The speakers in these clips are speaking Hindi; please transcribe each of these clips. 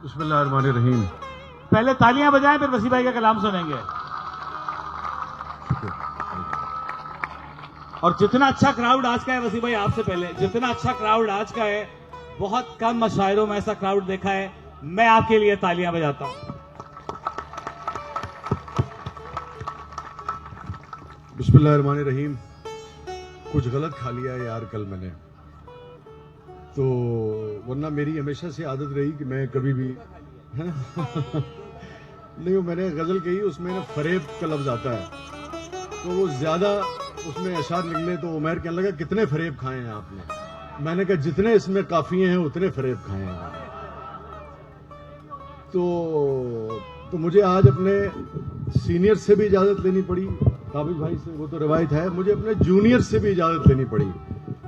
बिस्मिल्लाहिर्रहमानिर्रहीम। पहले तालियां बजाएं, फिर वसी भाई का कलाम सुनेंगे। और जितना अच्छा क्राउड आज का है वसी भाई, आपसे पहले, जितना अच्छा क्राउड आज का है, बहुत कम मशायरों में ऐसा क्राउड देखा है। मैं आपके लिए तालियां बजाता हूं। बिस्मिल्लाहिर्रहमानिर्रहीम। कुछ गलत खा लिया है यार कल मैंने, तो वरना मेरी हमेशा से आदत रही कि मैं कभी भी नहीं, वो मैंने गजल कही, उसमें ना फरेब का लफ्ज आता है, तो वो ज्यादा उसमें अशार निकले तो उमर कहने लगा कितने फरेब खाए हैं आपने। मैंने कहा जितने इसमें काफिए हैं उतने फरेब खाए हैं आपने। तो मुझे आज अपने सीनियर से भी इजाजत लेनी पड़ी, काबिल भाई से, वो तो रिवायत है, मुझे अपने जूनियर से भी इजाजत लेनी पड़ी।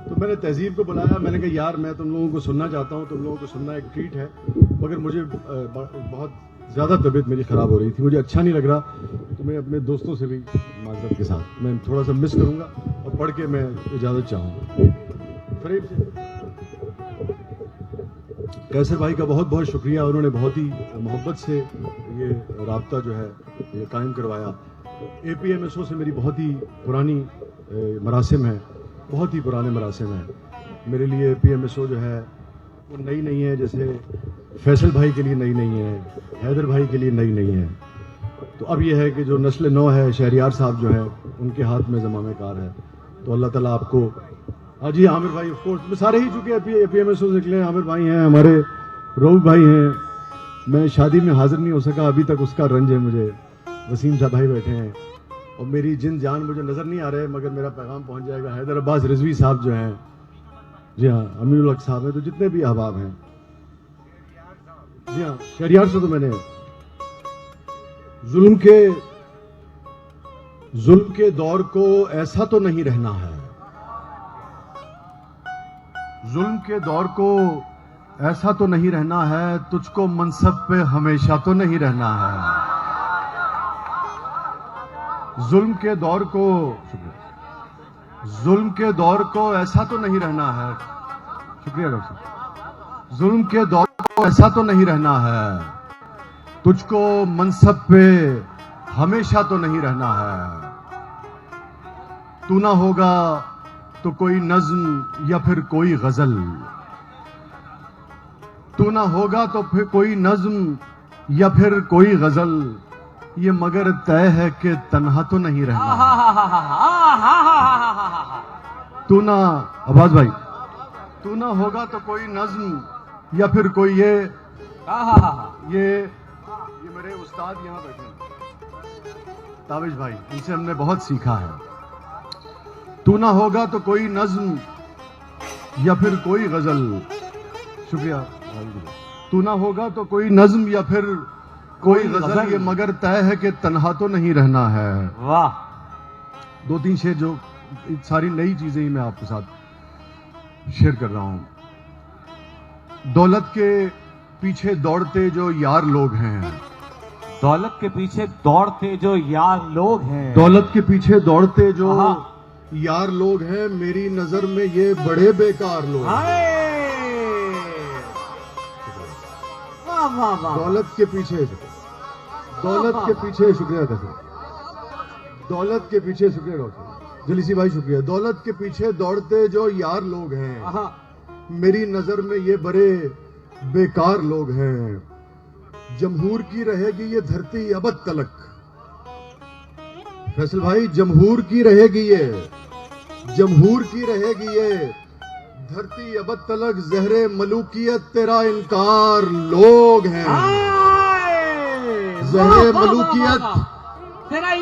तो मैंने तहजीब को बुलाया, मैंने कहा यार मैं तुम लोगों को सुनना चाहता हूँ, तुम लोगों को सुनना एक ट्रीट है, मगर मुझे बहुत ज़्यादा तबीयत मेरी ख़राब हो रही थी, मुझे अच्छा नहीं लग रहा, तो मैं अपने दोस्तों से भी माजरत के साथ मैं थोड़ा सा मिस करूँगा और पढ़ के मैं इजाज़त चाहूँगा। फरीब से कैसर भाई का बहुत बहुत शुक्रिया, उन्होंने बहुत ही मोहब्बत से ये राब्ता जो है ये कायम करवाया। APMSO से मेरी बहुत ही पुरानी मरासिम है, बहुत ही पुराने मरासिम हैं मेरे लिए। APMSO जो है वो नई नहीं है, जैसे फैसल भाई के लिए नई नहीं है, हैदर भाई के लिए नई नहीं है। तो अब यह है कि जो नस्ल नौ है, शहरियार साहब जो है उनके हाथ में ज़मामे कार है, तो अल्लाह ताला आपको। हाँ जी, आमिर भाई ऑफ कोर्स, सारे ही चुके APMSO से निकले, आमिर भाई हैं, हमारे रऊफ भाई हैं। मैं शादी में हाजिर नहीं हो सका अभी तक, उसका रंज है मुझे। वसीम साहब भाई बैठे हैं और मेरी जिन जान मुझे नजर नहीं आ रहे, मगर मेरा पैगाम पहुंच जाएगा। हैदर अब्बास रिजवी साहब जो हैं, जी हाँ, अमीरुल हक साहब हैं, तो जितने भी अहबाब हैं, जी हाँ, शहरियार से तो मैंने जुल्म के दौर को ऐसा तो नहीं रहना है, जुल्म के दौर को ऐसा तो नहीं रहना है, तुझको मनसब पे हमेशा तो नहीं रहना है। जुल्म के दौर को ऐसा तो नहीं रहना है, शुक्रिया डॉक्टर साहब। जुल्म के दौर को ऐसा तो नहीं रहना है, तुझको मनसब पे हमेशा तो नहीं रहना है। तू ना होगा तो कोई नज्म या फिर कोई गजल, तू ना होगा तो फिर कोई नज्म या फिर कोई गजल, ये मगर तय है कि तन्हा तो नहीं रहना है। तू ना, आवाज भाई, तू ना होगा तो कोई नज्म या फिर कोई ये मेरे उस्ताद यहाँ बैठे हैं, ताबिश भाई, इनसे हमने बहुत सीखा है। तू ना होगा तो कोई नज्म या फिर कोई गजल, शुक्रिया। तू ना होगा तो कोई नज्म या फिर कोई गजल, ये मगर तय है कि तन्हा तो नहीं रहना है। वाह, 2-3 शेर जो सारी नई चीजें ही मैं आपके साथ शेयर कर रहा हूं। दौलत के पीछे दौड़ते जो यार लोग हैं, दौलत के पीछे दौड़ते जो यार लोग हैं, दौलत के पीछे दौड़ते जो यार लोग हैं, मेरी नजर में ये बड़े बेकार लोग हैं। दौलत के पीछे, शुक्रिया डॉक्टर, दौलत के पीछे, शुक्रिया डॉक्टर जलीसी भाई, शुक्रिया। दौलत के पीछे दौड़ते जो यार लोग हैं, मेरी नजर में ये बड़े बेकार लोग हैं। जमहूर की रहेगी ये धरती अबद तलक, फैसल भाई, जमहूर की रहेगी ये धरती अबद तलक, जहरे मलूकियत तेरा इनकार लोग हैं। जहरे मलूकियत तेरा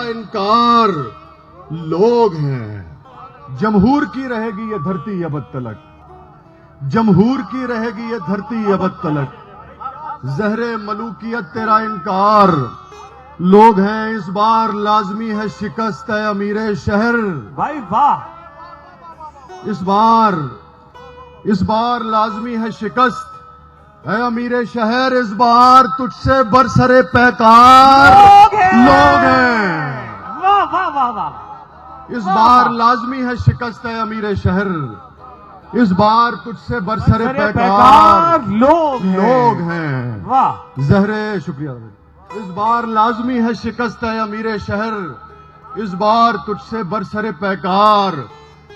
इनकार लोग हैं। जमहूर की रहेगी ये धरती अबद तलक, जमहूर की रहेगी ये धरती अबद तलक, जहरे मलूकियत तेरा इनकार लोग हैं। इस बार लाजमी है शिकस्त है अमीरे शहर, भाई वाह, इस बार लाजमी है शिकस्त है अमीरे शहर, इस बार तुझसे बरसरे पैकार लोग हैं। वाह वाह वाह वाह, इस बार लाजमी है शिकस्त है अमीरे शहर, इस बार तुझसे बरसरे बरसरे पैकार लोग हैं। हैं। वाह, जहरे शुक्रिया। इस बार लाजमी है शिकस्त है अमीरे शहर, इस बार तुझसे बरसरे पैकार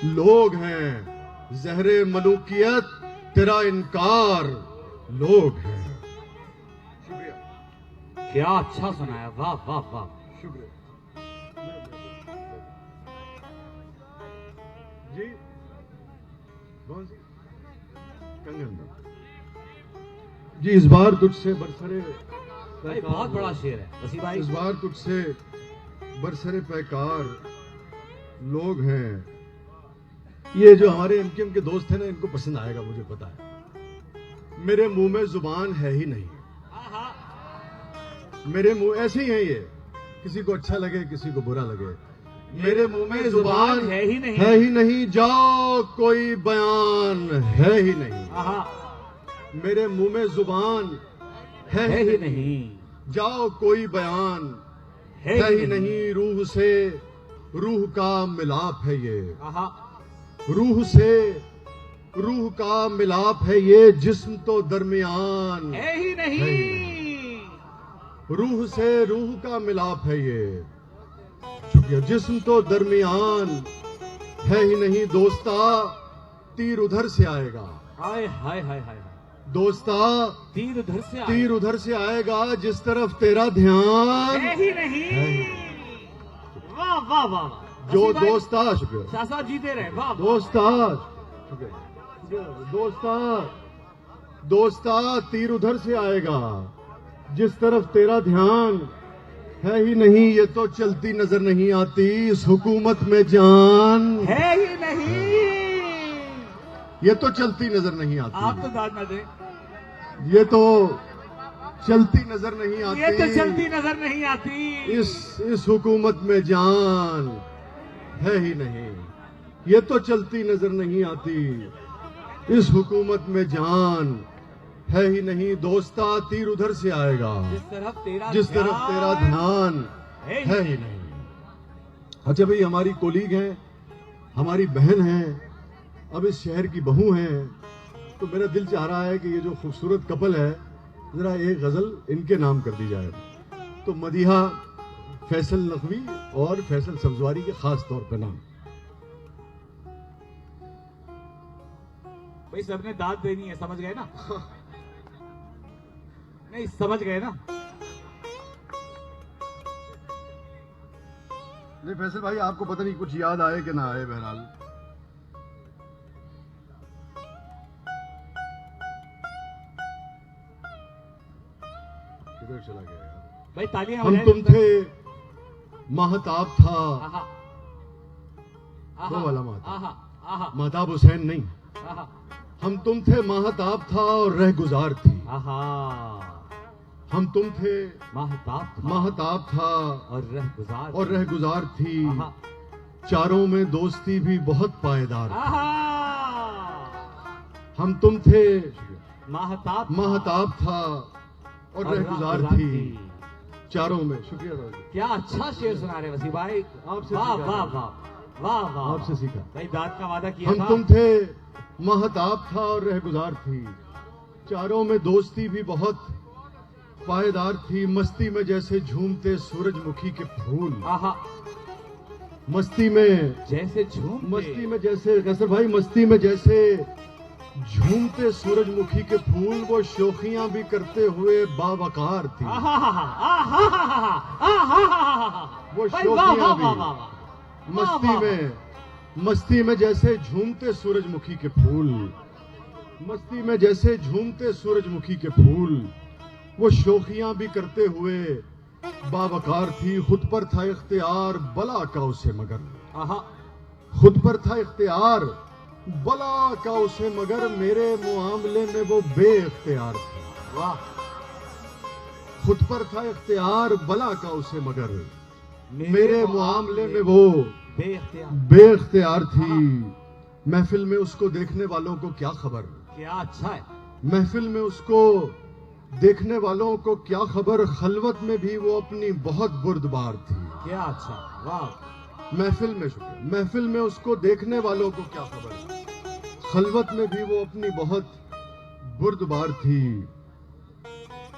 लोग हैं। जहरे मलूकियत तेरा इनकार लोग हैं। शुक्रिया। क्या अच्छा सुनाया, वाह वाह वाह। शुक्रिया जी। कौन सी? कंगन जी। इस बार तुझसे बरसरे भाई बहुत बड़ा शेर है वसीम भाई। इस बार तुझसे बरसरे पैकार लोग हैं। ये जो हमारे एमकेएम के दोस्त हैं ना, इनको पसंद आएगा, मुझे पता है। मेरे मुंह में जुबान है ही नहीं, मेरे मुंह ऐसे ही है ये, किसी को अच्छा लगे किसी को बुरा लगे। मेरे मुंह में जुबान है ही नहीं, है ही नहीं, जाओ कोई बयान है ही नहीं। मेरे मुंह में जुबान है ही नहीं, जाओ कोई बयान है ही नहीं। रूह से रूह का मिलाप है ये, रूह से रूह का मिलाप है ये, जिस्म तो दरमियान है ही नहीं। रूह से रूह का मिलाप है ये, शुक्रिया। जिस्म तो दरमियान है ही नहीं। दोस्ता तीर उधर से आएगा, हाय हाय हाय हाय। दोस्ता तीर उधर से तीर उधर से आएगा, जिस तरफ तेरा ध्यान है ही नहीं। वाह वाह वाह। जो दोस्ता, शुक्रिया। शासा जीते रहे, वाह। दोस्ता, दोस्ता दोस्ता तीर उधर से आएगा, जिस तरफ तेरा ध्यान है ही नहीं। ये तो चलती नजर नहीं आती इस हुकूमत में जान है ही नहीं। ये तो चलती नजर नहीं आती। आप तो दाद ना दें। ये तो चलती नजर नहीं आती, ये तो चलती नजर नहीं आती इस हुकूमत में जान है ही नहीं। ये तो चलती नजर नहीं आती इस हुकूमत में जान है ही नहीं। दोस्ता तीर उधर से आएगा, जिस तरफ तेरा ध्यान है ही नहीं। अच्छा भाई, हमारी कोलीग हैं, हमारी बहन हैं, अब इस शहर की बहू हैं, तो मेरा दिल चाह रहा है कि ये जो खूबसूरत कपल है, जरा एक गजल इनके नाम कर दी जाए। तो मदीहा फैसल नकवी और फैसल सब्जवारी के खास तौर पर नाम। भाई सबने दाद देनी है, समझ गए ना? नहीं समझ गए ना? नहीं फैसल भाई, आपको पता नहीं कुछ याद आए कि ना आए, बहरहाल किधर चला गया यार? भाई तालियां हम तुम थे महताब था, वो वाला महताब, महताब हुसैन नहीं। हम तुम थे महताब था और रह गुजार थी। हम तुम थे महताब था और रह गुजार थी। चारों में दोस्ती भी बहुत पायदार थी। हम तुम थे महताब था और रह गुजार थी, चारों में। शुक्रिया राज। क्या अच्छा शेर सुना रहे वसीम भाई, आपसे वाह सीखा। वाह वाह वाह वाह। आपसे सीखा। भाई दाद का वादा किया हम था। तुम थे महताब था और रह गुजार थी, चारों में दोस्ती भी बहुत पायदार थी। मस्ती में जैसे झूमते सूरजमुखी के फूल, मस्ती में जैसे झूम, मस्ती में जैसे कैसर भाई, मस्ती में जैसे झूमते सूरजमुखी के फूल, वो शोखियां भी करते हुए बावकार थी। वो शोखियां भी मस्ती में जैसे झूमते सूरजमुखी के फूल, मस्ती में जैसे झूमते सूरजमुखी के फूल, वो शोखियां भी करते हुए बावकार थी। खुद पर था इख्तियार बला का उसे मगर, खुद पर था इख्तियार बला का उसे मगर, मेरे मुआमले में वो बेइख्तियार थी। वाह। खुद पर था इख्तियार बला का उसे मगर, मेरे मुआमले में वो बेइख्तियार थी। महफिल में उसको देखने वालों को क्या खबर, क्या अच्छा है। महफिल में उसको देखने वालों को क्या खबर, खलवत में भी वो अपनी बहुत बुर्दबार थी। क्या अच्छा, वाह। महफिल में उसको देखने वालों को क्या खबर, खलवत में भी वो अपनी बहुत बुर्दबार थी।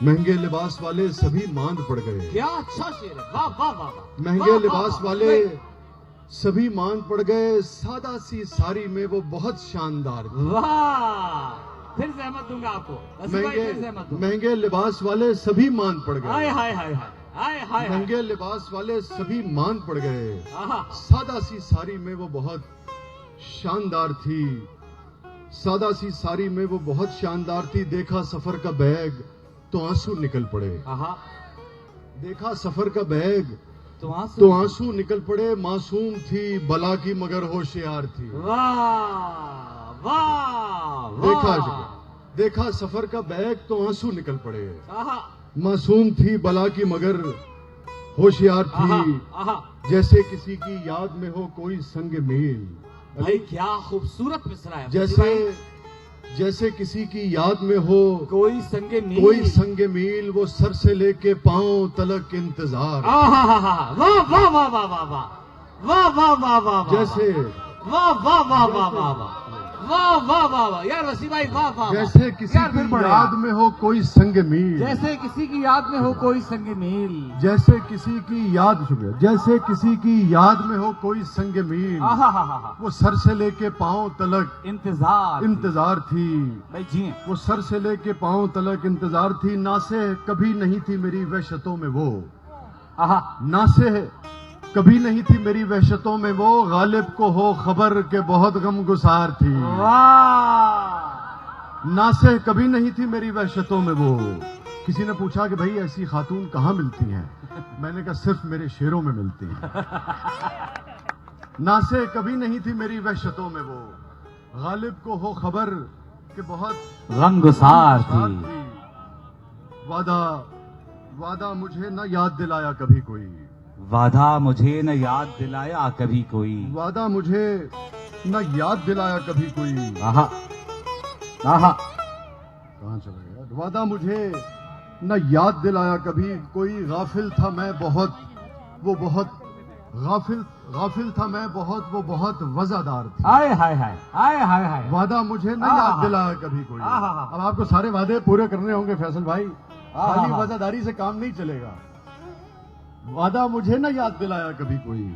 महंगे लिबास वाले सभी मांद पड़ गए। क्या अच्छा शेर है, वाह वाह वाह वाह। महंगे वाह, लिबास वाह, वाले वाह। सभी मांद पड़ गए। सादा सी साड़ी में वो बहुत शानदार थी। वाह, फिर सहमत दूंगा आपको रसीद भाई, फिर सहमत दूंगा। महंगे लिबास वाले सभी मांद पड़ हाय गए। हाय हाय हाय हाय हाय। महंगे लिबास वाले सभी मांद पड़ गए। आहा, सादा सी साड़ी में वो बहुत शानदार थी। सादा सी साड़ी में वो बहुत शानदार थी। देखा सफर का बैग तो आंसू निकल पड़े। आहा, देखा सफर का बैग तो तो आंसू निकल पड़े। मासूम थी बला की मगर होशियार थी। वाह वाह देखा वाह। देखा सफर का बैग तो आंसू निकल पड़े। आहा मासूम थी बला की मगर होशियार आहा थी। आहा। जैसे किसी की याद में हो कोई संग मील। भाई क्या खूबसूरत मिसरा है। जैसे किसी की याद में हो कोई संगे मील, कोई संग मील। वो सर से लेके पांव तलक इंतजार। आहा, वाह वाह वाह वाह वाह वाह वाह वाह वाह वाह। जैसे वाह वाह वाह वाह वाह वाह वाह वाह वाह वाह। यार वसीम भाई वाह वाह। जैसे किसी यार, फिर की पढ़े याद यार। में हो कोई संग मील। जैसे किसी की याद में हो कोई संग मील। जैसे किसी की याद, शुक्रिया, जैसे किसी की याद में हो कोई संग मील। आहा हा हा। वो सर से लेके पांव तलक इंतजार थी। भाई जी। वो सर से लेके पांव तलक इंतजार थी। नासे कभी नहीं थी मेरी वहशतों में वो। आहा, नासे कभी नहीं थी मेरी वहशतों में वो। गालिब को हो खबर के बहुत गमगुसार थी। वाह। नासे कभी नहीं थी मेरी वहशतों में वो। किसी ने पूछा कि भाई ऐसी खातून कहाँ मिलती हैं? मैंने कहा सिर्फ मेरे शेरों में मिलती हैं। नासे कभी नहीं थी मेरी वहशतों में वो। गालिब को हो खबर के बहुत गमगुसार थी। वादा मुझे न याद दिलाया कभी कोई। वादा मुझे न याद दिलाया कभी कोई। वादा मुझे न याद दिलाया कभी कोई। आहा आहा। कहाँ चला गया? वादा मुझे न याद दिलाया कभी कोई। गाफिल था मैं बहुत, वो बहुत गाफिल था मैं बहुत, वो बहुत वजादार थी। हाय हाय हाय हाय हाय हाय। वादा मुझे न याद दिलाया कभी कोई। अब आपको सारे वादे पूरे करने होंगे फैसल भाई। खाली वजादारी से काम नहीं चलेगा। वादा मुझे न याद दिलाया कभी कोई।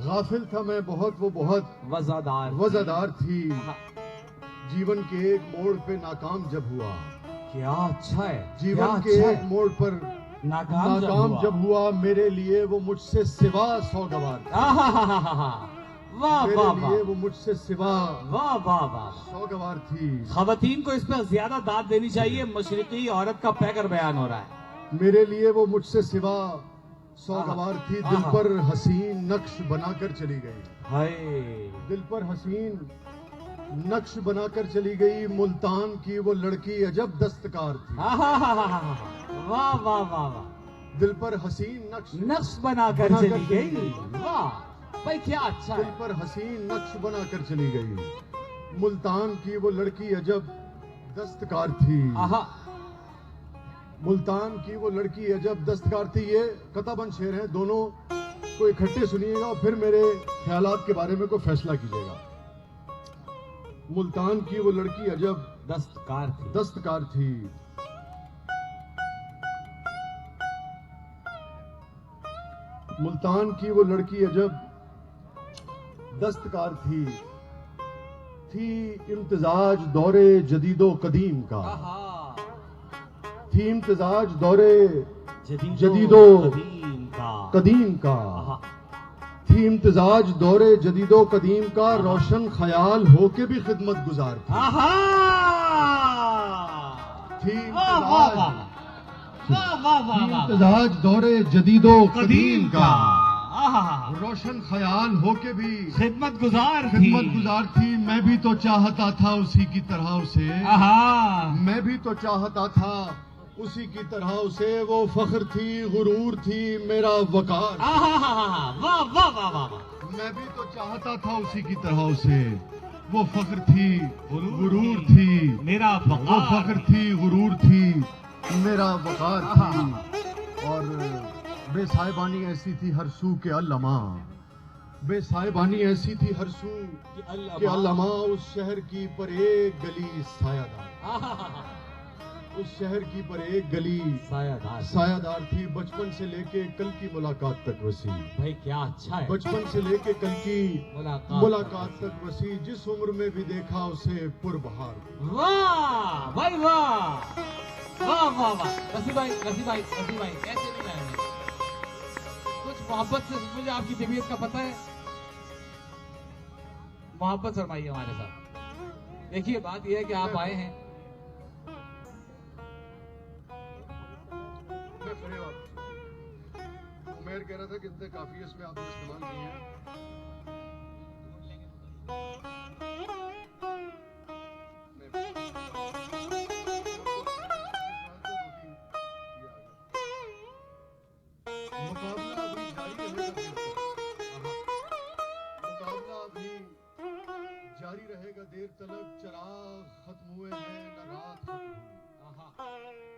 गाफिल था मैं बहुत, वो बहुत वजादार थी। जीवन के एक मोड़ पे नाकाम जब हुआ। क्या अच्छा है। जीवन के एक मोड़ पर नाकाम जब हुआ। मेरे लिए वो मुझसे सिवा सौगवार थी। वाह मेरे वाह लिए वो मुझसे सिवा वाह वाह वाह। सौगवार थी। खवातीन को इस पर ज्यादा दाद देनी चाहिए। मशरिकी औरत का पैकर बयान हो रहा है। मेरे लिए वो मुझसे सिवा सौगवार थी। दिल पर हसीन नक्श बनाकर चली गई। हाय। दिल पर हसीन नक्श बनाकर चली गई। मुल्तान की वो लड़की अजब दस्तकार थी। वाह वाह वाह वाह। दिल पर हसीन नक्श बनाकर चली गई। वाह भाई क्या अच्छा दिल है। पर हसीन नक्श बनाकर चली गई। मुल्तान की वो लड़की अजब दस्तकार थी। आहा। मुल्तान की वो लड़की अजब दस्तकार थी। ये कताबंद शेर हैं, दोनों को इकट्ठे सुनिएगा और फिर मेरे ख्यालात के बारे में कोई फैसला कीजिएगा। मुल्तान की वो लड़की अजब दस्तकार थी। मुल्तान की वो लड़की अजब दस्तकार थी इम्तिजाज दौरे जदीदो कदीम का। थी इम्तिजाज दौरे जदीदो कदीम का। थी इम्तिजाज दौरे जदीदो कदीम का। रोशन ख्याल होके भी खिदमत गुजार थी। थी इम्तिजाज दौरे जदीदो कदीम का। रोशन ख्याल होके भी खिदमत गुजार थी। मैं भी तो चाहता था उसी की तरह उसे। मैं भी तो चाहता था उसी की तरह उसे। वो फख्र थी, गुरूर थी, मेरा वकार। वाह वाह वाह वाह। मैं भी तो चाहता था उसी की तरह उसे। वो फख्र थी, गुरूर थी, मेरा वो फख्र थी, गुरूर थी, मेरा वकार थी। और बेसाहिबानी ऐसी थी हर सू के अल्लमा। बेसाहिबानी ऐसी थी हर सू कि कि अल्लामा उस शहर की पर एक गली सायादार, उस शहर की पर एक गली सायादार थी। बचपन से लेके कल की मुलाकात तक वसी, भाई क्या अच्छा है, बचपन से लेके कल की मुलाकात तक वसी। जिस उम्र में भी देखा उसे पुरबहार। वाह भाई वाह, वाह वाह वाह। रसी भाई कैसे नहीं लाएंगे, कुछ मोहब्बत से, मुझे आपकी तबीयत का पता है, मोहब्बत फरमाइए हमारे साथ। देखिए बात यह है कि आप आए हैं, मैं फरेब आपसे उमेर कह रहा था कि इतने काफी इसमें आपने इस्तेमाल किए हैं। मुकाबला अभी जारी रहेगा देर तलक, चराग खत्म हुए हैं न रात खत्म हुई।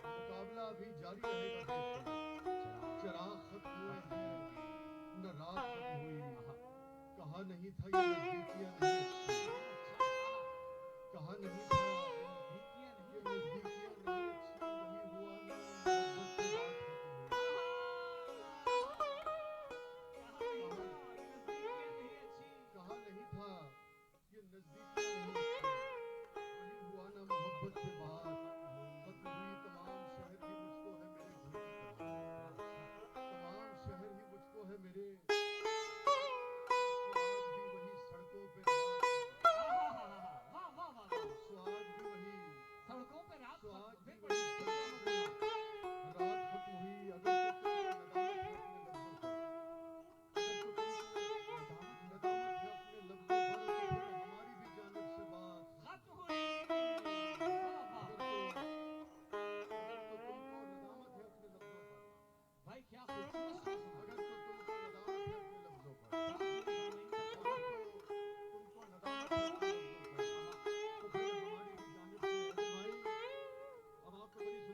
मुकाबला अभी जारी रहेगा देर तलक, चराग खत्म हुए हैं न रात खत्म हुई। कहा नहीं था ये नजदीकियां नहीं अच्छी, कहा नहीं था ये नजदीकियां नहीं अच्छी, वही हुआ ना मोहब्बत की बात खत्म हुई। कहा नहीं था ये नजदीकियां नहीं अच्छी, वही हुआ ना मोहब्बत के बाद खत्म हुई। तमाम शहर ही मुझको है मेरे घर की तरह, तमाम शहर ही मुझको है मेरे, स्वाद भी वही सड़कों पे स्वाद भी वही सड़कों पे रात स्वाद भी वही सड़कों पे रात खत्म हुई। अगर तो तुमको नदामत है अपने लफ्जों पर, नदामत है अपने लफ्जों पर, तो फिर हमारी भी जानिब से बात खत्म हुई। अगर तो तुमको नदामत है अपने लफ्जों पर, भाई क्या खूबसूरत शेर सुना। अगर तो तुमको नदामत है अपने लफ्जों पर, अगर तो तुमको नदामत है अपने लफ्जों पर, तो फिर हमारी भी जानिब से। अरे भाई अब आपको तो नहीं सुना सकता ये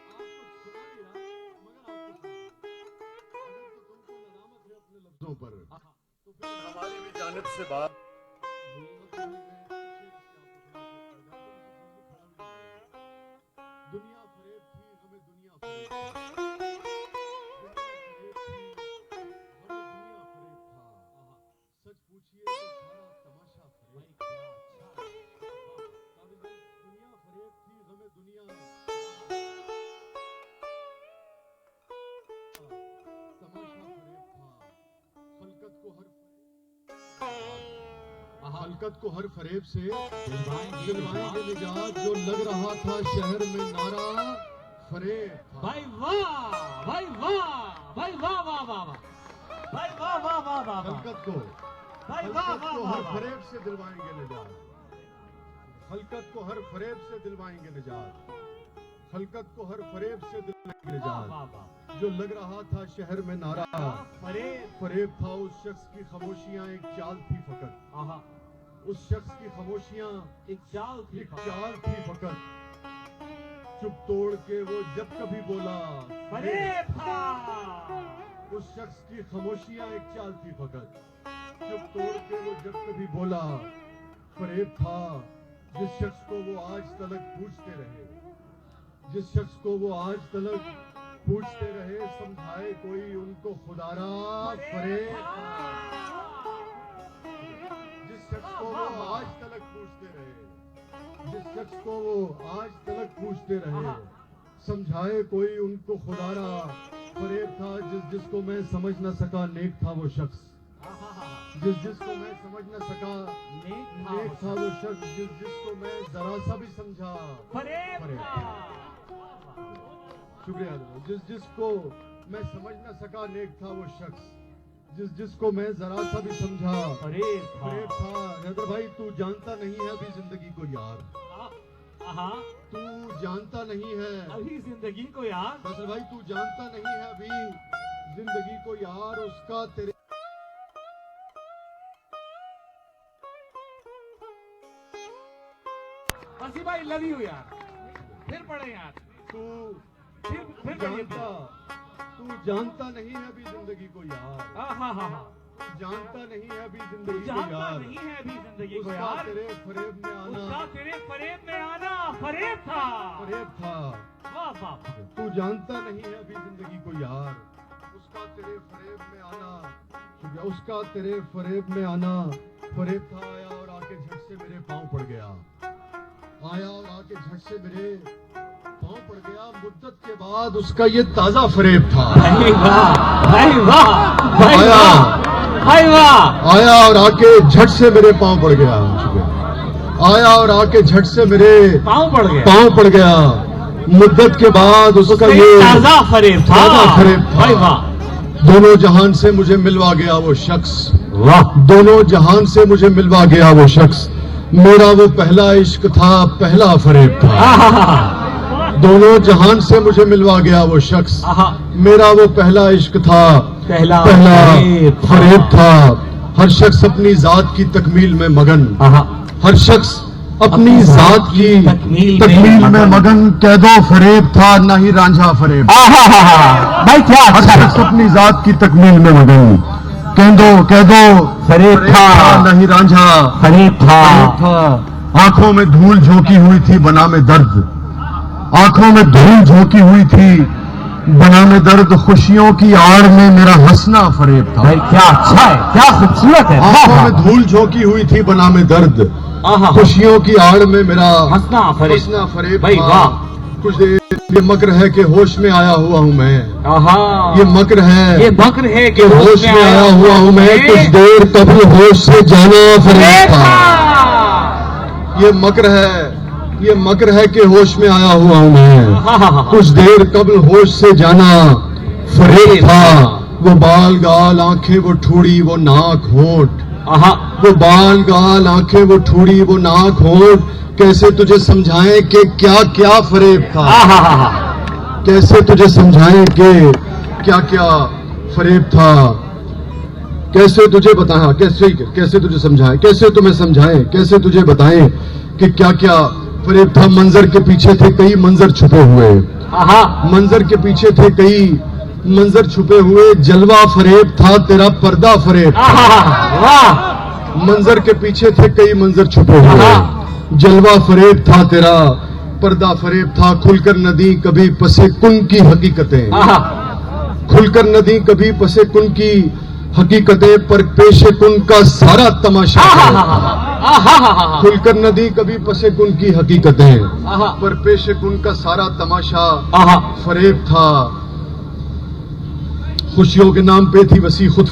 वाला, मगर आपको सुना नहीं रहा, मगर आपको सुना। अगर तो तुमको नदामत है अपने लफ्जों पर, तो फिर हमारी भी जानिब से बात। दुनिया फरेब थी हमें दुनिया फरेब था, दुनिया फरेब थी हमें दुनिया फरेब था। सच पूछिए तो सारा तमाशा फरेब था। काबिल भाई, दुनिया फरेब थी हमें दुनिया तमाशा फरेब था। खलकत को हर हलकत को हर फरेब से दिलवाएंगे निजात, जो लग रहा था शहर में नारा फरेब था। भाई वाह भाई वाह भाई वाह वाह वाह वाह भाई वाह वाह वाह वाह वाह हलकत को भाई वाह वाह हर वाह वाह। फरेब से दिलवाएंगे निजात, हलकत को हर फरेब से दिलवाएंगे निजात, हलकत को हर फरेब से दिलवाएंगे वाह निजात, वाह वाह। जो लग रहा था शहर में नारा फरेब फरेब था। उस शख्स की खामोशियां एक चाल थी फकत, आहा, उस शख्स की खामोशियां एक चाल थी एक चाल थी फकत। चुप तोड़ के वो जब कभी बोला फरेब था। उस शख्स की खामोशियां एक चाल थी फकत। चुप तोड़ के वो जब कभी बोला फरेब था। जिस शख्स को वो आज तलक पूछते रहे, जिस शख्स को वो आज तलक पूछते रहे, समझाए कोई उनको खुदारा फरेब था। जिस शख्स को वो आज तलक पूछते रहे, जिस शख्स को वो आज तलक पूछते रहे, समझाए कोई उनको खुदारा फरेब था। जिसको मैं समझ न सका नेक था वो शख्स, जिसको मैं समझ न सका नेक था वो शख्स, जिसको मैं जरा सा भी समझा फरेब था। शुक्रिया। जिसको मैं समझ न सका नेक था वो शख्स, जिसको मैं जरा सा भी समझा फरेब फरेब था। हैदर भाई तू जानता नहीं है अभी जिंदगी को यार, तू जानता नहीं है अभी जिंदगी को यार, फैसल भाई तू जानता नहीं है अभी जिंदगी को यार, उसका तेरे वसी भाई लव यू यार, फिर पढ़े यार, तू फिर पढ़िए। जानता तू जानता नहीं है अभी जिंदगी को यार, जानता नहीं है अभी जिंदगी को जानता यार, नहीं है अभी जिंदगी को उसका यार, तेरे फरेब में आना, उसका तेरे फरेब में आना फरेब था। फरेब था। वाह वाह वाह। तू जानता नहीं है अभी जिंदगी को यार, उसका तेरे फरेब में आना, शुक्रिया, उसका तेरे फरेब में आना फरेब था। आया और आके झट से मेरे पाँव पड़ गया, आया और आके झट से मेरे पाँव पड़ गया। मुद्दत के बाद उसका ये ताजा फरेब था। भाई वाह भाई वाह भाई आया, वाह भाई वाह। आया और आके झट से मेरे पाँव पड़ गया, शुक्रिया, आया और आके झट से मेरे पाँव पड़ गया, पाँव पड़ गया। मुद्दत के बाद उसका ये ताजा फरेब था, ताजा फरेब था। भाई वाह। दोनों जहान से मुझे मिलवा गया वो शख्स, वाह। दोनों जहान से मुझे मिलवा गया वो शख्स, मेरा वो पहला इश्क था, पहला फरेब था। दोनों जहान से मुझे मिलवा गया वो शख्स, मेरा वो पहला इश्क था, पहला फरेब था। हर शख्स अपनी जात की तकमील में मगन, हर शख्स अपनी जात की तकमील में मगन, कह दो फरेब था ना ही रांझा फरेब। भाई क्या हर शख्स अपनी जात की तकमील में मगन, कह दो फरेब था ना ही रांझा फरेब था। आंखों में धूल झोंकी हुई थी बना में दर्द, आंखों में धूल झोंकी हुई थी बना में दर्द, खुशियों की आड़ में मेरा हंसना फरेब था। भाई क्या अच्छा है, क्या खूबसूरत है। आंखों में धूल झोंकी हुई थी बना में दर्द, खुशियों की आड़ में मेरा हंसना फरेब भाई था। वाह। कुछ देर ये मक्र है कि होश में आया हुआ हूँ मैं, ये मक्र है, ये बकर है कि होश में आया हुआ हूँ मैं, कुछ देर कभी होश से जाना फरेब था। ये मक्र है, ये मक्र है कि होश में आया हुआ हूँ मैं, कुछ देर कब्ल होश से जाना फरेब था। वो बाल गाल आंखें वो ठूड़ी वो नाक होंठ, वो बाल गाल आंखें वो ठूड़ी वो नाक होंठ, कैसे तुझे समझाएं कि क्या क्या फरेब था, कैसे तुझे समझाएं कि क्या क्या फरेब था, कैसे तुझे बताएं, कैसे तुझे समझाएं, कैसे तुम्हें समझाएं, कैसे तुझे बताएं कि क्या क्या फरेब था। मंजर के पीछे थे कई मंजर छुपे हुए, मंजर के पीछे थे कई मंजर छुपे हुए, जलवा फरेब था तेरा पर्दा फरेब था। मंजर के पीछे थे कई मंजर छुपे हुए, जलवा फरेब था तेरा पर्दा फरेब था। खुलकर नदी कभी पसे कुन की हकीकतें, खुलकर नदी कभी पसे कुन की हकीकतें, पर पेशे कुन का सारा तमाशा। खुलकर नदी कभी पसे कुन की हकीकतें, पर पेशे कुन का सारा तमाशा फरेब था। खुशियों के नाम पे थी वसी खुद